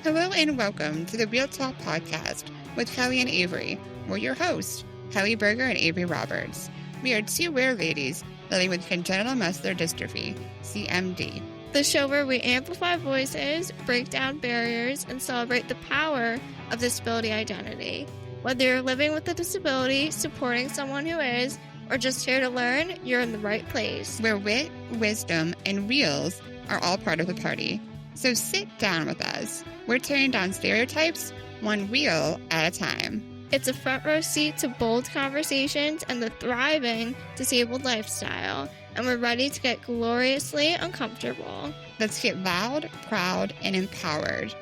Hello and welcome to the Real Talk podcast with Kelly and Avery. We're your hosts, Kelly Berger and Avery Roberts. We are two rare ladies living with congenital muscular dystrophy, CMD. The show where we amplify voices, break down barriers, and celebrate the power of disability identity. Whether you're living with a disability, supporting someone who is, or just here to learn, you're in the right place. Where wit, wisdom, and reels are all part of the party. So sit down with us. We're tearing down stereotypes, one reel at a time. It's a front row seat to bold conversations and the thriving disabled lifestyle, and we're ready to get gloriously uncomfortable. Let's get loud, proud, and empowered.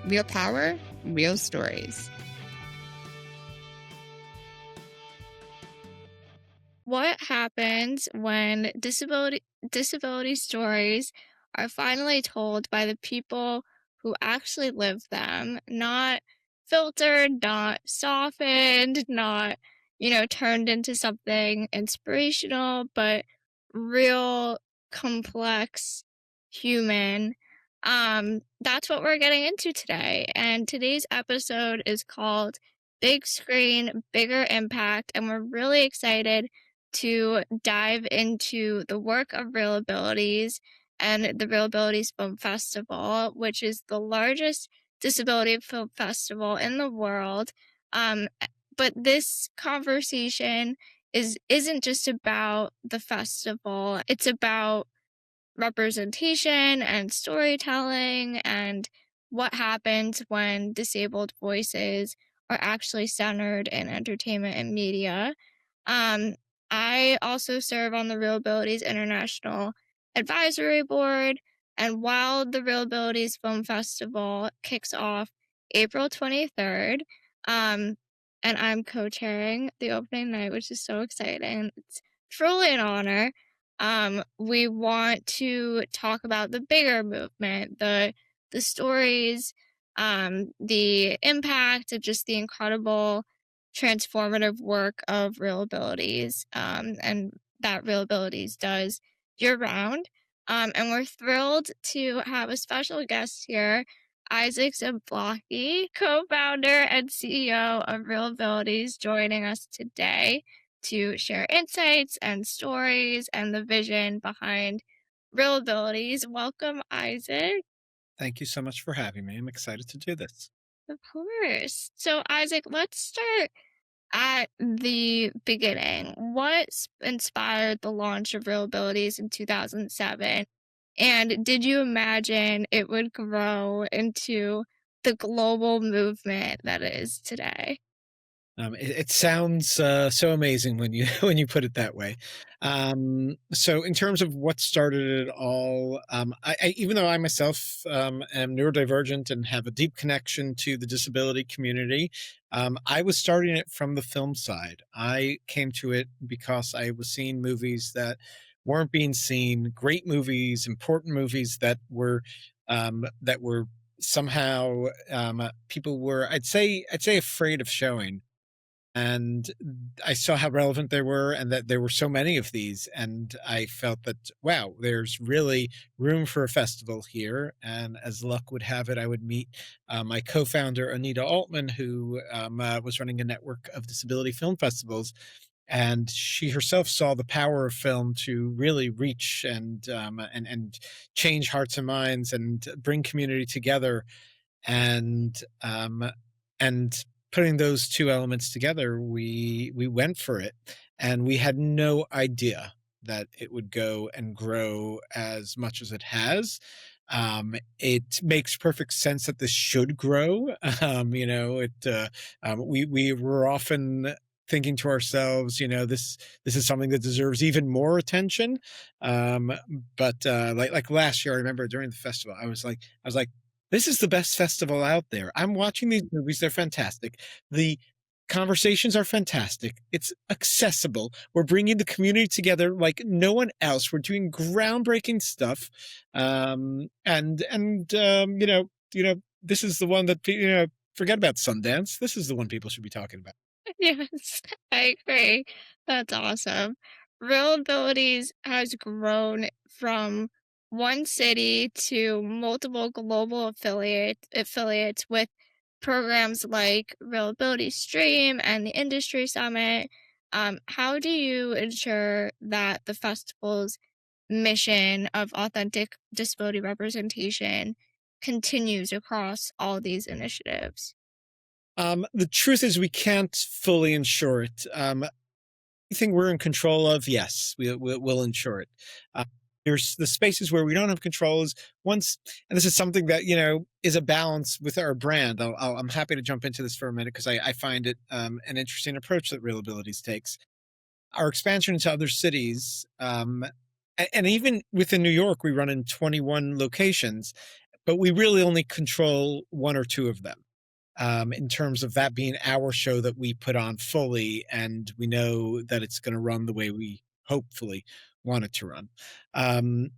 Real power, real stories. What happens when disability stories are finally told by the people who actually live them, not filtered, not softened, not, turned into something inspirational, but real, complex, human. That's what we're getting into today. And today's episode is called Big Screen, Bigger Impact, and we're really excited to dive into the work of ReelAbilities and the ReelAbilities Film Festival, which is the largest disability film festival in the world. But this conversation isn't just about the festival. It's about representation and storytelling and what happens when disabled voices are actually centered in entertainment and media. I also serve on the ReelAbilities International Advisory Board, and while the ReelAbilities Film Festival kicks off April 23rd, and I'm co-chairing the opening night, which is so exciting. It's truly an honor. We want to talk about the bigger movement, the stories, the impact of just the incredible transformative work of ReelAbilities, and that ReelAbilities does year-round. And we're thrilled to have a special guest here, Isaac Zablocki, co-founder and CEO of ReelAbilities, joining us today to share insights and stories and the vision behind ReelAbilities. Welcome, Isaac. Thank you so much for having me. I'm excited to do this. Of course. So, Isaac, let's start at the beginning. What inspired the launch of ReelAbilities in 2007? And did you imagine it would grow into the global movement that it is today? It sounds so amazing when you when you put it that way. So in terms of what started it all, I even though I myself am neurodivergent and have a deep connection to the disability community, I was starting it from the film side. I came to it because I was seeing movies that weren't being seen, great movies, important movies that were somehow people were, I'd say afraid of showing. And I saw how relevant they were and that there were so many of these. And I felt that, wow, there's really room for a festival here. And as luck would have it, I would meet my co-founder, Anita Altman, who was running a network of disability film festivals. And she herself saw the power of film to really reach and change hearts and minds and bring community together. And putting those two elements together, we went for it, and we had no idea that it would go and grow as much as it has. It makes perfect sense that this should grow. We were often thinking to ourselves, this is something that deserves even more attention. But like last year, I remember during the festival, I was like, this is the best festival out there. I'm watching these movies. They're fantastic. The conversations are fantastic. It's accessible. We're bringing the community together like no one else. We're doing groundbreaking stuff. This is the one that, forget about Sundance. This is the one people should be talking about. Yes, I agree. That's awesome. ReelAbilities has grown from one city to multiple global affiliates with programs like ReelAbilities Stream and the Industry Summit. How do you ensure that the festival's mission of authentic disability representation continues across all these initiatives? The truth is, we can't fully ensure it. Anything we're in control of, yes, we'll ensure it. Uh, there's the spaces where we don't have control is once, and this is something that is a balance with our brand. I'm happy to jump into this for a minute because I find it an interesting approach that Real Abilities takes. Our expansion into other cities, and even within New York, we run in 21 locations, but we really only control one or two of them in terms of that being our show that we put on fully, and we know that it's going to run the way we hopefully want it to run. Um,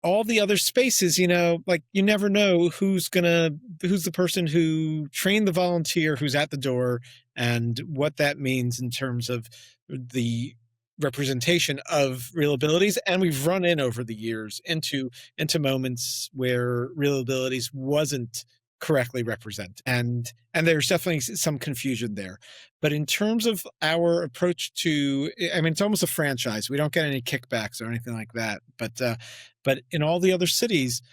all the other spaces, like you never know who's the person who trained the volunteer who's at the door, and what that means in terms of the representation of Real Abilities. And we've run in over the years into moments where Real Abilities wasn't correctly represented, and there's definitely some confusion there. But in terms of our approach to, I mean, it's almost a franchise. We don't get any kickbacks or anything like that, but in all the other cities,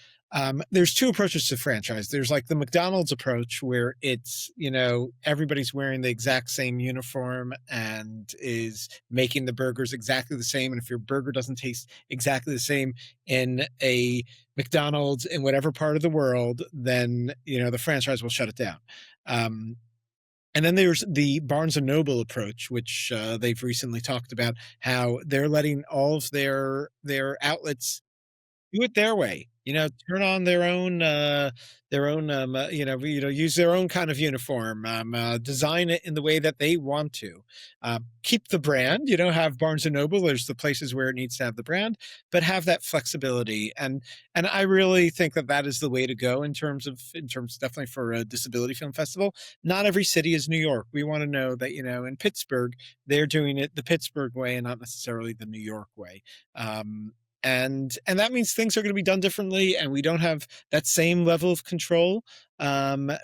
there's two approaches to franchise. There's like the McDonald's approach, where it's, everybody's wearing the exact same uniform and is making the burgers exactly the same. And if your burger doesn't taste exactly the same in a McDonald's in whatever part of the world, then, the franchise will shut it down. And then there's the Barnes and Noble approach, which they've recently talked about, how they're letting all of their outlets do it their way. Turn on use their own kind of uniform, design it in the way that they want to. Keep the brand, have Barnes and Noble. There's the places where it needs to have the brand, but have that flexibility. And I really think that is the way to go in terms definitely for a disability film festival. Not every city is New York. We want to know that, in Pittsburgh, they're doing it the Pittsburgh way and not necessarily the New York way. And that means things are going to be done differently, and we don't have that same level of control.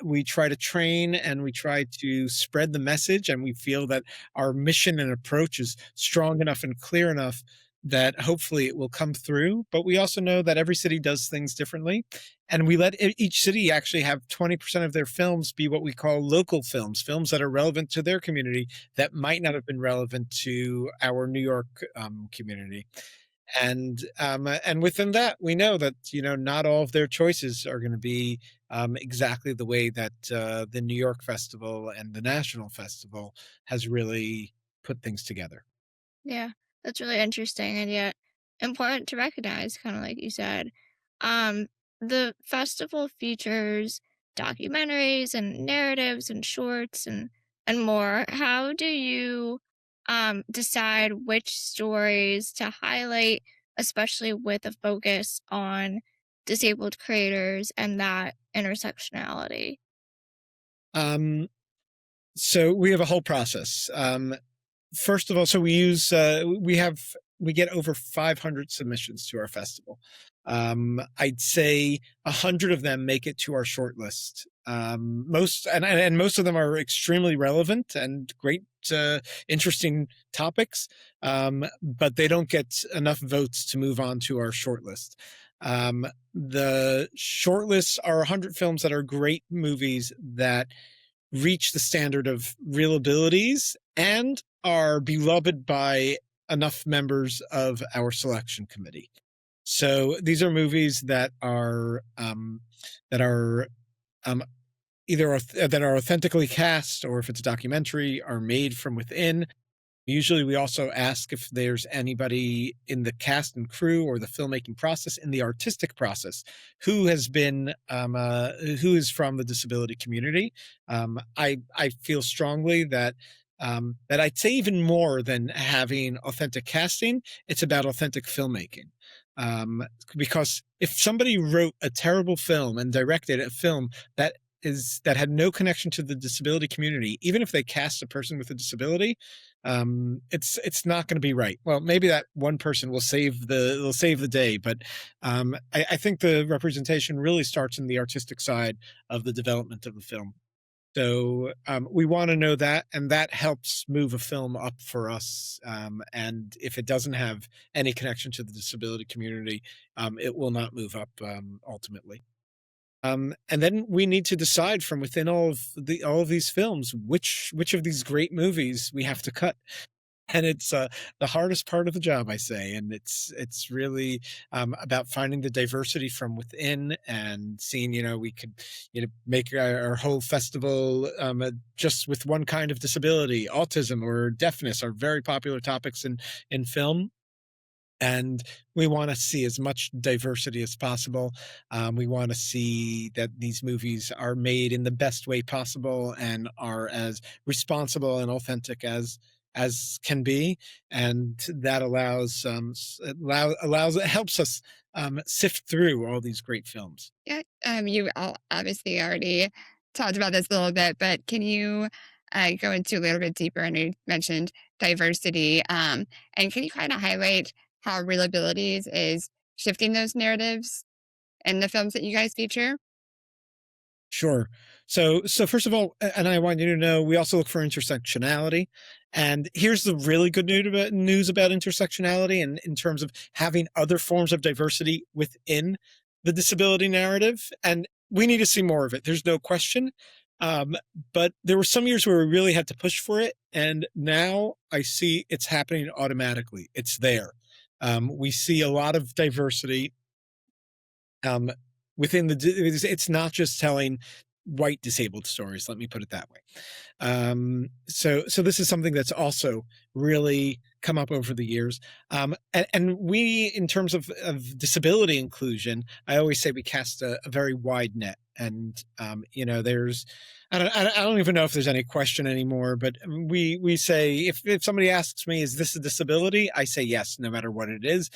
We try to train and we try to spread the message, and we feel that our mission and approach is strong enough and clear enough that hopefully it will come through. But we also know that every city does things differently, and we let each city actually have 20% of their films be what we call local films that are relevant to their community that might not have been relevant to our New York community. And within that, we know that not all of their choices are going to be exactly the way that the New York Festival and the National Festival has really put things together. Yeah, that's really interesting and yet important to recognize, kind of like you said. Um, the festival features documentaries and narratives and shorts and more. How do you decide which stories to highlight, especially with a focus on disabled creators and that intersectionality? Um, so we have a whole process. First of all, so we get over 500 submissions to our festival. I'd say 100 of them make it to our short list. Most of them are extremely relevant and great, interesting topics, but they don't get enough votes to move on to our short list. The short lists are 100 films that are great movies that reach the standard of Real Abilities and are beloved by enough members of our selection committee. So these are movies that are either that are authentically cast, or if it's a documentary, are made from within. Usually we also ask if there's anybody in the cast and crew or the filmmaking process, in the artistic process, who has been who is from the disability community. I feel strongly that that I'd say even more than having authentic casting, it's about authentic filmmaking. Because if somebody wrote a terrible film and directed a film that that had no connection to the disability community, even if they cast a person with a disability, it's not going to be right. Well, maybe that one person will save the day, but I think the representation really starts in the artistic side of the development of the film. So we want to know that, and that helps move a film up for us. And if it doesn't have any connection to the disability community, it will not move up ultimately. And then we need to decide from within all of these films which of these great movies we have to cut, and it's the hardest part of the job, I say. And it's really about finding the diversity from within and seeing, we could, make our whole festival just with one kind of disability. Autism or deafness are very popular topics in film. And we want to see as much diversity as possible. We want to see that these movies are made in the best way possible and are as responsible and authentic as can be, and that it helps us sift through all these great films. Yeah, you all obviously already talked about this a little bit, but can you go into a little bit deeper? And you mentioned diversity, and can you kind of highlight how Real Abilities is shifting those narratives in the films that you guys feature? Sure. So first of all, and I want you to know, we also look for intersectionality. And here's the really good news about intersectionality, and in terms of having other forms of diversity within the disability narrative. And we need to see more of it. There's no question. Um, but there were some years where we really had to push for it, and now I see it's happening automatically. It's there. We see a lot of diversity um, within it's not just telling white disabled stories. Let me put it that way. So this is something that's also really come up over the years. And we, in terms of disability inclusion, I always say we cast a very wide net. And there's I don't even know if there's any question anymore, but we say, if somebody asks me, is this a disability? I say yes, no matter what it is.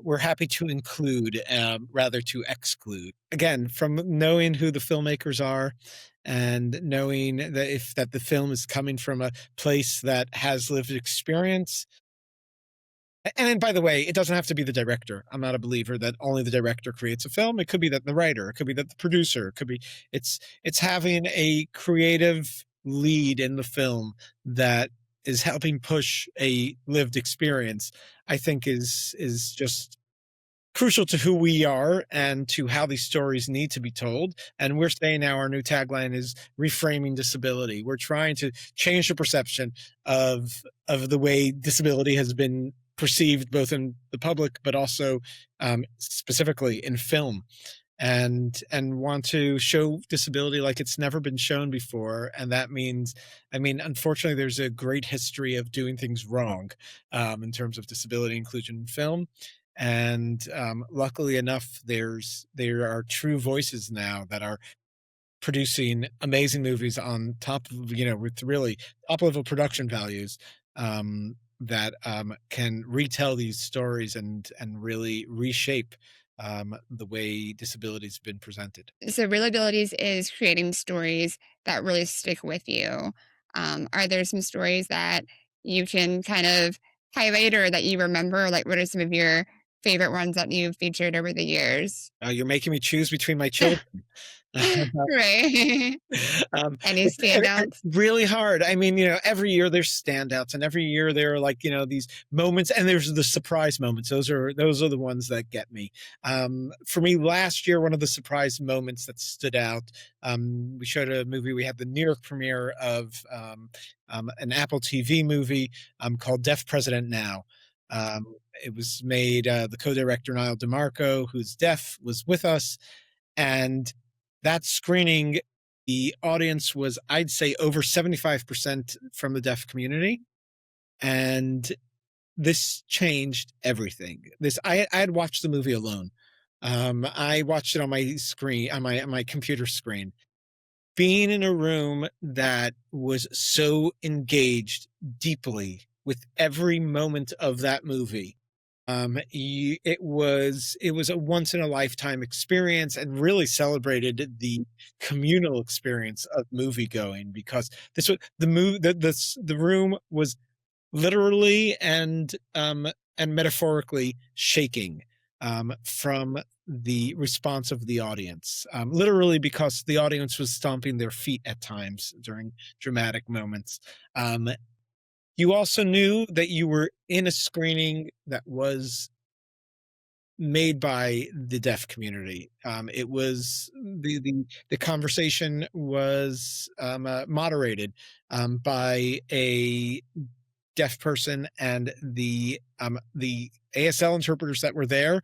We're happy to include rather to exclude. Again, from knowing who the filmmakers are and knowing that the film is coming from a place that has lived experience. And by the way, it doesn't have to be the director. I'm not a believer that only the director creates a film. It could be that the writer, it could be that the producer, it could be it's having a creative lead in the film that is helping push a lived experience. I think is just crucial to who we are and to how these stories need to be told. And we're saying now our new tagline is reframing disability. We're trying to change the perception of the way disability has been perceived, both in the public, but also specifically in film. And want to show disability like it's never been shown before. And that means, unfortunately, there's a great history of doing things wrong in terms of disability inclusion in film. And luckily enough, there are true voices now that are producing amazing movies on top of, with really top level production values, that can retell these stories and really reshape the way disabilities have been presented. So Real Abilities is creating stories that really stick with you. Are there some stories that you can kind of highlight or that you remember? Like, what are some of your favorite ones that you've featured over the years? You're making me choose between my children. Right. Any It's standouts? really hard. Every year there's standouts, and every year there are, like, these moments, and there's the surprise moments. Those are the ones that get me. For me, last year, one of the surprise moments that stood out, we showed a movie. We had the New York premiere of an Apple TV movie called Deaf President Now. It was made, the co-director, Niall DeMarco, who's deaf, was with us. And that screening, the audience was, I'd say, over 75% from the deaf community. And this changed everything. I had watched the movie alone. I watched it on my screen, on my computer screen. Being in a room that was so engaged deeply with every moment of that movie, It was a once in a lifetime experience, and really celebrated the communal experience of movie going, because this was the room was literally and metaphorically shaking from the response of the audience. Literally, because the audience was stomping their feet at times during dramatic moments. You also knew that you were in a screening that was made by the deaf community. It was the conversation was moderated by a deaf person, and the ASL interpreters that were there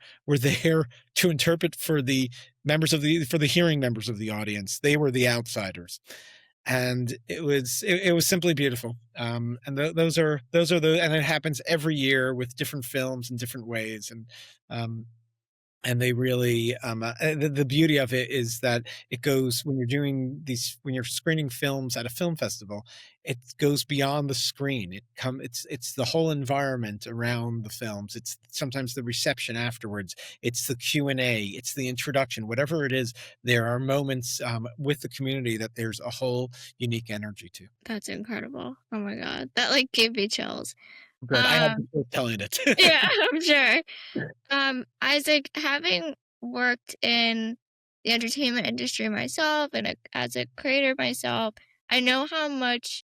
to interpret for the hearing members of the audience. They were the outsiders, and it was simply beautiful. And it happens every year with different films in different ways. And they really the beauty of it is that it goes, when you're screening films at a film festival, it goes beyond the screen. It's the whole environment around the films. It's sometimes the reception afterwards, it's the Q&A, it's the introduction, whatever it is. There are moments with the community that there's a whole unique energy to. That's incredible. Oh my God. That like gave me chills. Good. I had Um, been telling it. yeah, I'm sure. Isaac, having worked in the entertainment industry myself and as a creator myself, I know how much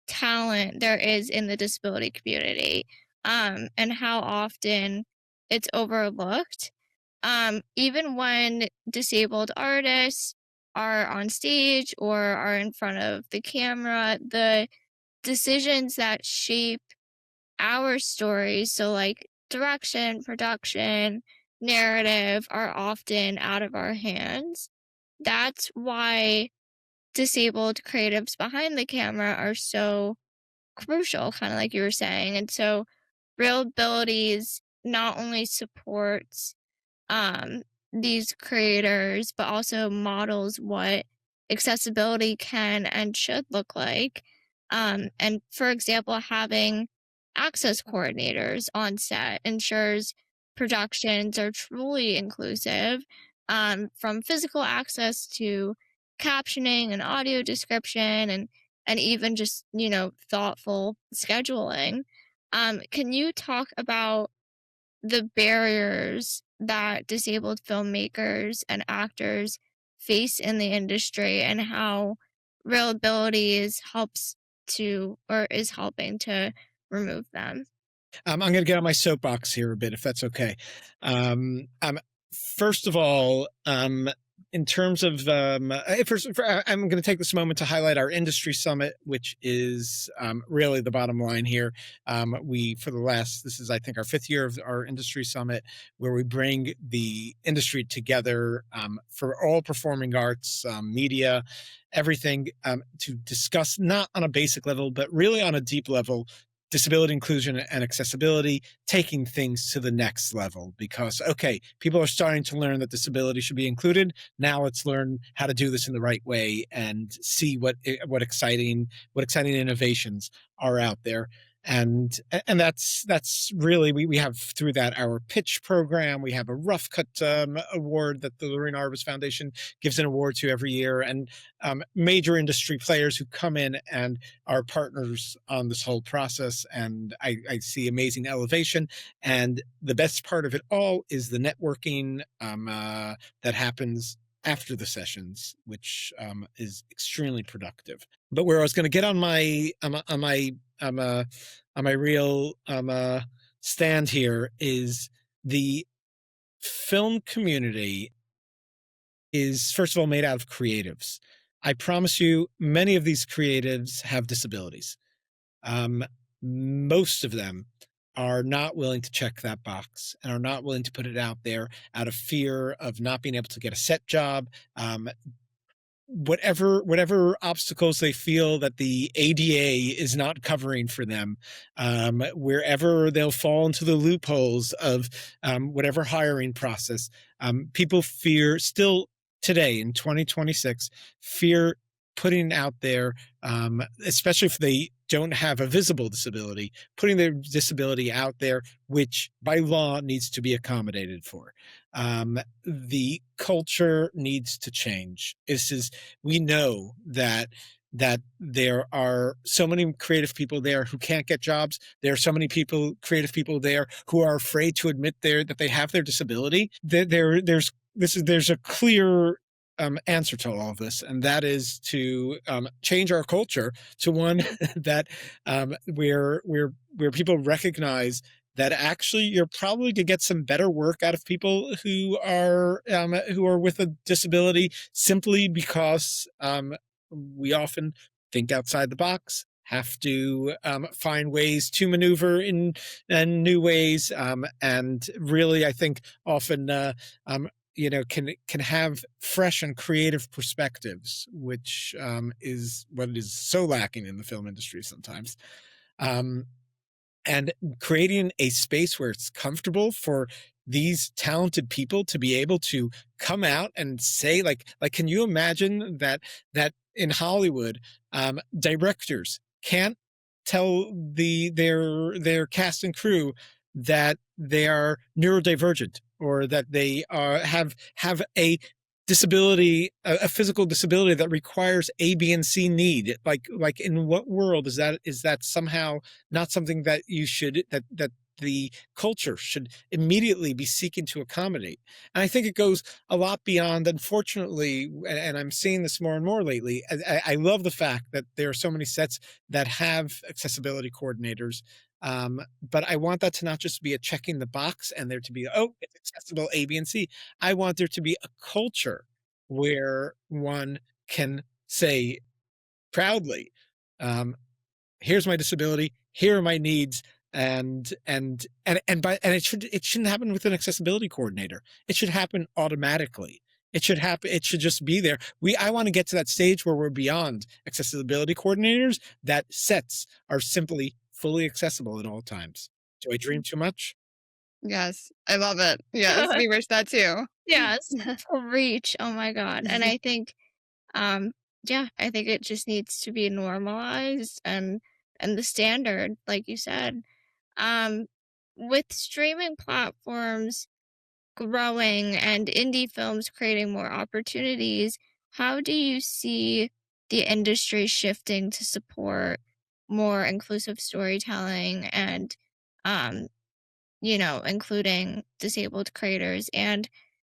talent there is in the disability community, and how often it's overlooked. Even when disabled artists are on stage or are in front of the camera, the decisions that shape our stories, so like direction, production, narrative, are often out of our hands. That's why disabled creatives behind the camera are so crucial, kind of like you were saying. And so Real Abilities not only supports um, these creators, but also models what accessibility can and should look like. And for example, having access coordinators on set ensures productions are truly inclusive, from physical access to captioning and audio description, and even just thoughtful scheduling. Can you talk about the barriers that disabled filmmakers and actors face in the industry, and how Real Abilities helps to, or is helping to, remove them? I'm going to get on my soapbox here a bit, if that's okay. First of all, in terms of, I'm going to take this moment to highlight our industry summit, which is really the bottom line here. This is, I think, our 5th year of our industry summit, where we bring the industry together for all performing arts, media, everything, to discuss, not on a basic level, but really on a deep level, disability inclusion and accessibility, taking things to the next level. Because, okay, people are starting to learn that disability should be included. Now let's learn how to do this in the right way and see what exciting innovations are out there. And that's really, we have, through that, our pitch program. We have a rough cut award that the Lorraine Arbus Foundation gives an award to every year, and major industry players who come in and are partners on this whole process. And I see amazing elevation. And the best part of it all is the networking that happens after the sessions, which is extremely productive. But where I was going to get on my real stand here is the film community is, first of all, made out of creatives. I promise you, many of these creatives have disabilities. Most of them are not willing to check that box and are not willing to put it out there out of fear of not being able to get a set job. Whatever obstacles they feel that the ADA is not covering for them, wherever they'll fall into the loopholes of whatever hiring process. People fear, still today in 2026, fear putting out there, especially if they don't have a visible disability, putting their disability out there, which by law needs to be accommodated for. The culture needs to change. We know that there are so many creative people there who can't get jobs. There are so many creative people there who are afraid to admit that they have their disability. There's a clear answer to all of this, and that is to change our culture to one that where people recognize that actually you're probably to get some better work out of people who are with a disability, simply because we often think outside the box, have to find ways to maneuver in new ways, and really, I think often can have fresh and creative perspectives, which is what is so lacking in the film industry sometimes. And creating a space where it's comfortable for these talented people to be able to come out and say, can you imagine that in Hollywood, directors can't tell their cast and crew that they are neurodivergent, or that they have a disability, a physical disability that requires A, B, and C need. Like in what world is that somehow not something that that the culture should immediately be seeking to accommodate? And I think it goes a lot beyond, unfortunately, and I'm seeing this more and more lately. I love the fact that there are so many sets that have accessibility coordinators. But I want that to not just be a checking the box and there to be, oh, it's accessible A, B, and C. I want there to be a culture where one can say proudly, here's my disability, here are my needs, and it shouldn't happen with an accessibility coordinator. It should happen automatically. It should just be there. I want to get to that stage where we're beyond accessibility coordinators, that sets are simply fully accessible at all times. Do I dream too much? Yes, I love it. Yes, we wish that too. Yes, reach. Oh my god. And I think I think it just needs to be normalized and the standard, like you said. Um with streaming platforms growing and indie films creating more opportunities, how do you see the industry shifting to support more inclusive storytelling and um including disabled creators and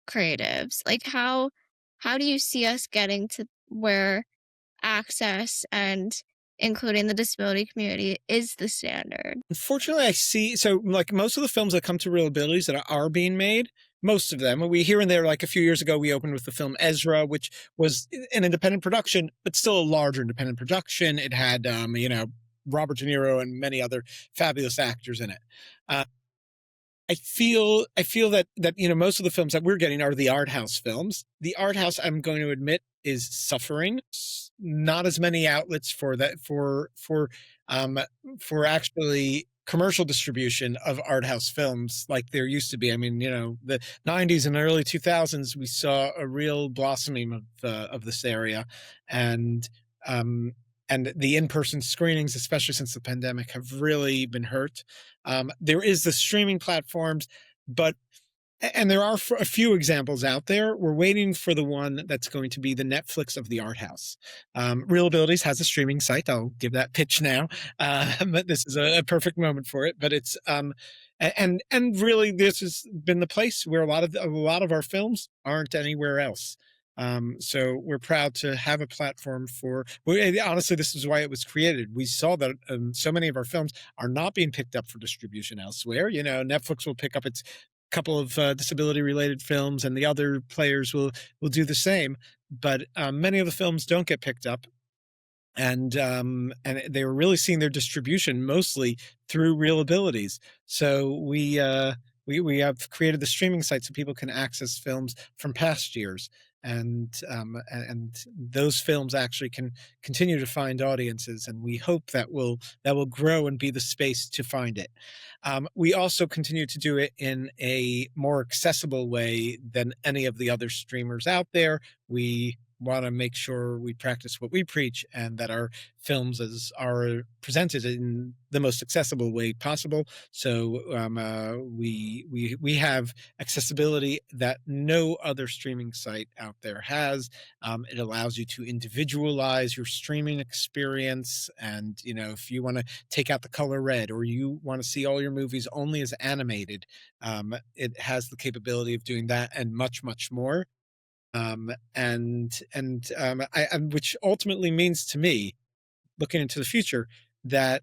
creatives? Like how do you see us getting to where access and including the disability community is the standard? Unfortunately, I see. So, like most of the films that come to ReelAbilities that are being made, most of them, we here and there, like a few years ago, we opened with the film Ezra, which was an independent production, but still a larger independent production. It had, Robert De Niro and many other fabulous actors in it. I feel that most of the films that we're getting are the art house films. The art house, I'm going to admit, is suffering. Not as many outlets for actually commercial distribution of art house films like there used to be. I mean, the 90s and early 2000s, we saw a real blossoming of this area, and the in-person screenings, especially since the pandemic, have really been hurt. There is the streaming platforms, and there are a few examples out there. We're waiting for the one that's going to be the Netflix of the art house. ReelAbilities has a streaming site. I'll give that pitch now. But this is a perfect moment for it. But it's and really, this has been the place where a lot of our films aren't anywhere else. So we're proud to have a platform honestly, this is why it was created. We saw that so many of our films are not being picked up for distribution elsewhere. Netflix will pick up its couple of disability related films, and the other players will do the same. But many of the films don't get picked up. And they were really seeing their distribution mostly through ReelAbilities. So we have created the streaming site so people can access films from past years, and those films actually can continue to find audiences, and we hope that will grow and be the space to find it. We also continue to do it in a more accessible way than any of the other streamers out there. We want to make sure we practice what we preach and that our films are presented in the most accessible way possible. So we have accessibility that no other streaming site out there has. It allows you to individualize your streaming experience, and if you want to take out the color red, or you want to see all your movies only as animated, it has the capability of doing that and much, much more. Which ultimately means to me, looking into the future, that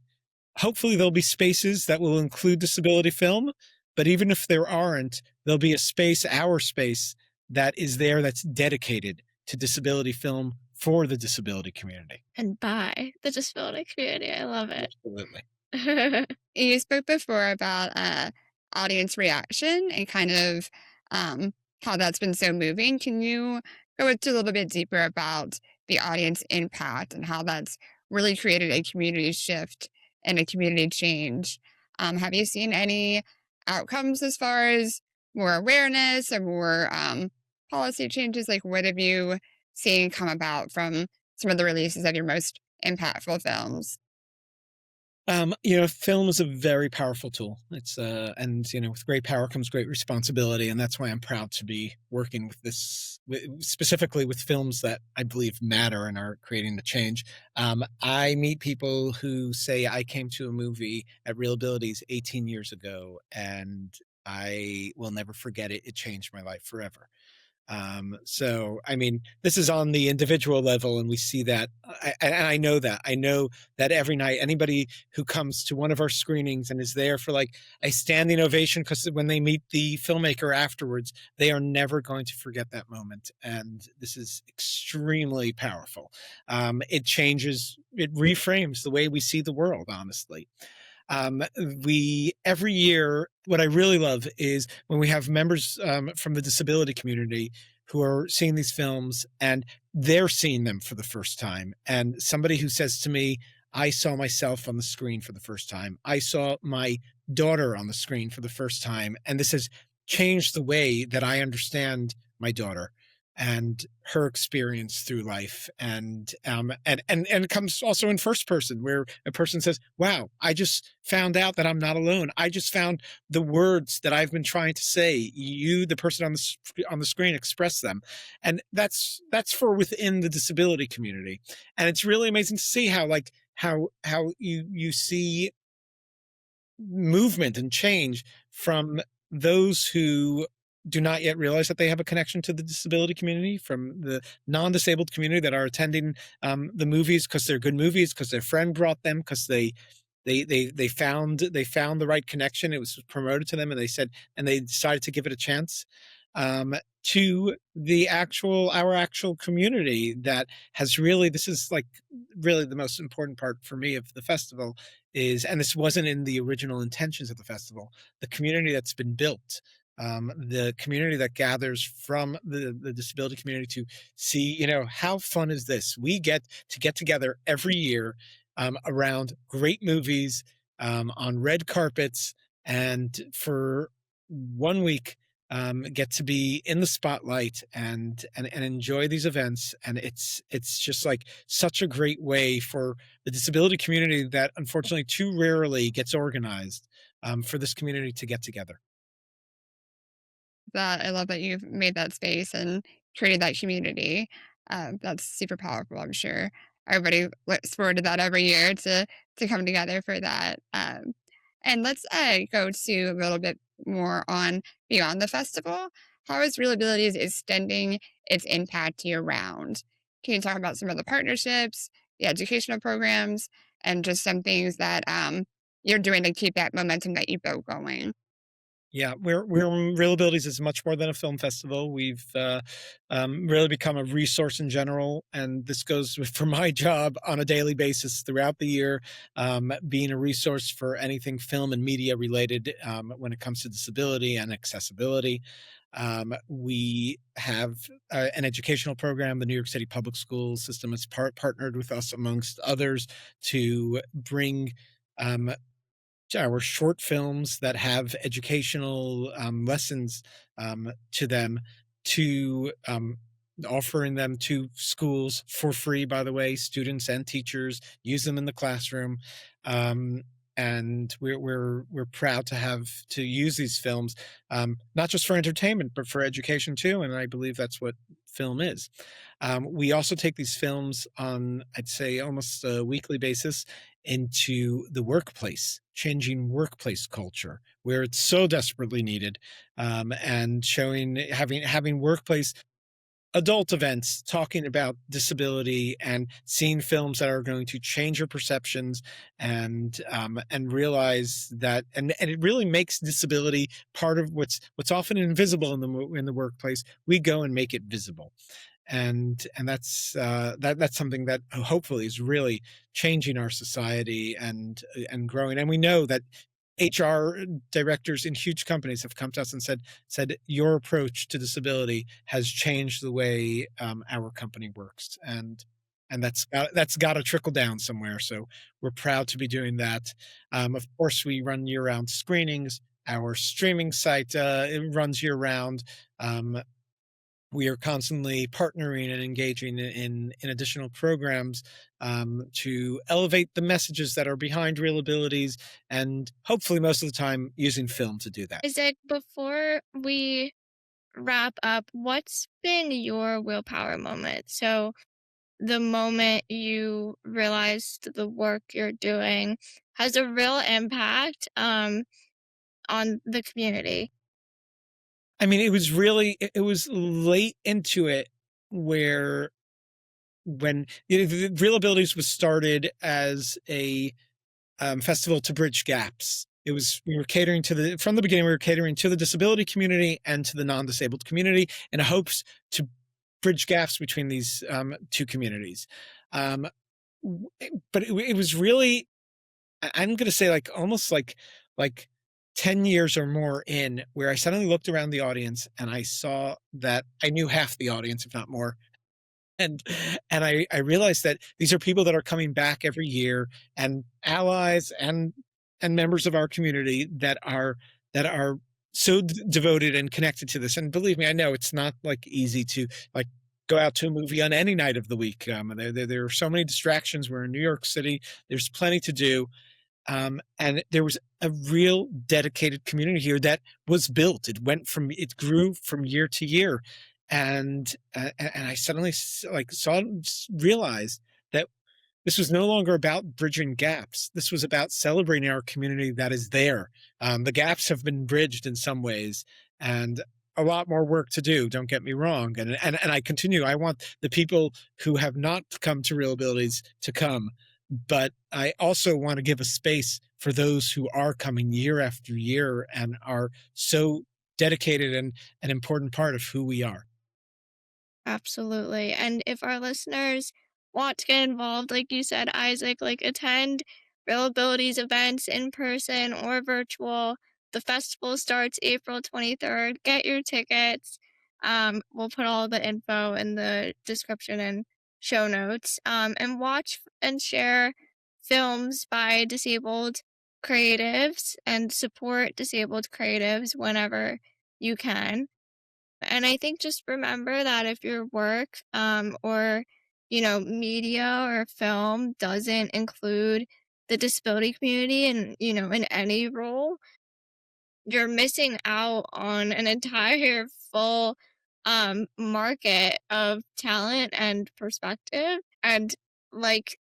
hopefully there'll be spaces that will include disability film, but even if there aren't, there'll be a space, our space, that is there that's dedicated to disability film for the disability community. And by the disability community. I love it. Absolutely. You spoke before about audience reaction and kind of how that's been so moving. Can you go into a little bit deeper about the audience impact and how that's really created a community shift and a community change? Have you seen any outcomes as far as more awareness or more policy changes? Like, what have you seen come about from some of the releases of your most impactful films? Film is a very powerful tool. It's and with great power comes great responsibility, and that's why I'm proud to be working with this, specifically with films that I believe matter and are creating the change. I meet people who say, I came to a movie at ReelAbilities 18 years ago, and I will never forget it. It changed my life forever. So, I mean, this is on the individual level, and we see that. I know that. I know that every night, anybody who comes to one of our screenings and is there for like a standing ovation, because when they meet the filmmaker afterwards, they are never going to forget that moment. And this is extremely powerful. It reframes the way we see the world, honestly. We every year, what I really love is when we have members from the disability community who are seeing these films and they're seeing them for the first time. And somebody who says to me, I saw myself on the screen for the first time. I saw my daughter on the screen for the first time. And this has changed the way that I understand my daughter and her experience through life. And it comes also in first person, where a person says, wow, I just found out that I'm not alone. I just found the words that I've been trying to say. You, the person on the screen, express them. And that's for within the disability community. And it's really amazing to see how you see movement and change from those who do not yet realize that they have a connection to the disability community, from the non-disabled community that are attending the movies because they're good movies, because their friend brought them, because they found the right connection. It was promoted to them, and they decided to give it a chance. To our actual community that has really, this is like really the most important part for me of the festival is, and this wasn't in the original intentions of the festival, the community that's been built. The community that gathers from the disability community to see, how fun is this? We get together every year around great movies, on red carpets, and for 1 week get to be in the spotlight and enjoy these events. And it's just like such a great way for the disability community that unfortunately too rarely gets organized, for this community to get together. That I love that you've made that space and created that community. That's super powerful. I'm sure everybody looks forward to that every year to come together for that. And let's go to a little bit more on beyond the festival. How is Real Abilities extending its impact year round? Can you talk about some of the partnerships, the educational programs, and just some things that you're doing to keep that momentum that you built going? Yeah, we're ReelAbilities is much more than a film festival. We've really become a resource in general, and this goes for my job on a daily basis throughout the year, being a resource for anything film and media related, when it comes to disability and accessibility. We have an educational program. The New York City public school system has partnered with us, amongst others, to bring our short films that have educational lessons to them, to offering them to schools for free, by the way, students and teachers use them in the classroom. Um, and we're proud to have to use these films, not just for entertainment but for education too. And I believe that's what film is. We also take these films on, I'd say, almost a weekly basis into the workplace, changing workplace culture where it's so desperately needed, and showing having workplace adult events talking about disability and seeing films that are going to change your perceptions, and realize that, and it really makes disability part of what's often invisible in the workplace. We go and make it visible, and that's something that hopefully is really changing our society and growing. And we know that HR directors in huge companies have come to us and said your approach to disability has changed the way our company works, and that's got to trickle down somewhere. So we're proud to be doing that. Of course, we run year-round screenings. Our streaming site it runs year-round. We are constantly partnering and engaging in additional programs, to elevate the messages that are behind Real Abilities, and hopefully most of the time using film to do that. Isaac, before we wrap up, what's been your willpower moment? So, the moment you realized the work you're doing has a real impact on the community. I mean, it was late into it, where when the Real Abilities was started as a festival to bridge gaps. We were catering to from the beginning, we were catering to the disability community and to the non-disabled community in hopes to bridge gaps between these two communities. Um, but it was really, I'm going to say, like almost like 10 years or more in, where I suddenly looked around the audience and I saw that I knew half the audience, if not more, and I realized that these are people that are coming back every year, and allies and members of our community that are so devoted and connected to this. And believe me, I know it's not like easy to like go out to a movie on any night of the week. There are so many distractions. We're in New York City. There's plenty to do, and there was a real dedicated community here that was built. It grew from year to year, and I suddenly realized that this was no longer about bridging gaps. This was about celebrating our community that is there. The gaps have been bridged in some ways, and a lot more work to do. Don't get me wrong. And I continue. I want the people who have not come to Real Abilities to come, but I also want to give a space for those who are coming year after year and are so dedicated and an important part of who we are. Absolutely. And if our listeners want to get involved, like you said, Isaac, like attend Real Abilities events in person or virtual. The festival starts April 23rd. Get your tickets. We'll put all the info in the description and show notes. And watch and share films by disabled creatives and support disabled creatives whenever you can. And I think just remember that if your work, or, media or film doesn't include the disability community and, in any role, you're missing out on an entire full market of talent and perspective. And like,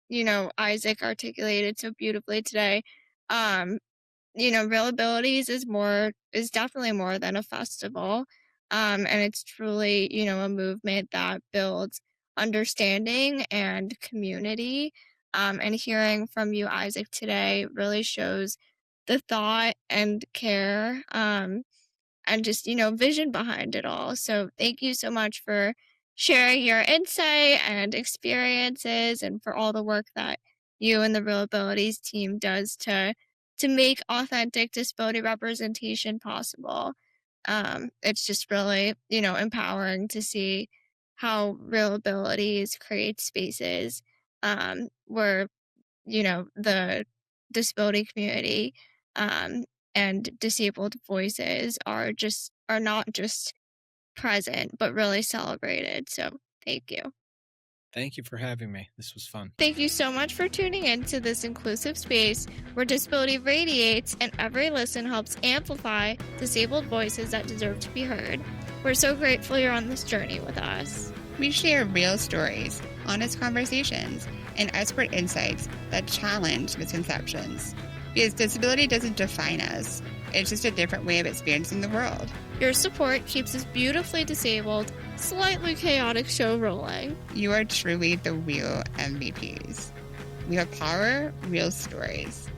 Isaac articulated so beautifully today, um, Real Abilities is definitely more than a festival. And it's truly, a movement that builds understanding and community. And hearing from you, Isaac, today really shows the thought and care, and just, vision behind it all. So thank you so much for sharing your insight and experiences and for all the work that you and the Real Abilities team does to make authentic disability representation possible. It's just really, empowering to see how Real Abilities create spaces where, the disability community, um, and disabled voices are not just present, but really celebrated. So thank you. Thank you for having me. This was fun. Thank you so much for tuning in to this inclusive space where disability radiates and every listen helps amplify disabled voices that deserve to be heard. We're so grateful you're on this journey with us. We share real stories, honest conversations, and expert insights that challenge misconceptions. Because disability doesn't define us, it's just a different way of experiencing the world. Your support keeps this beautifully disabled, slightly chaotic show rolling. You are truly the real MVPs. We have power, real stories.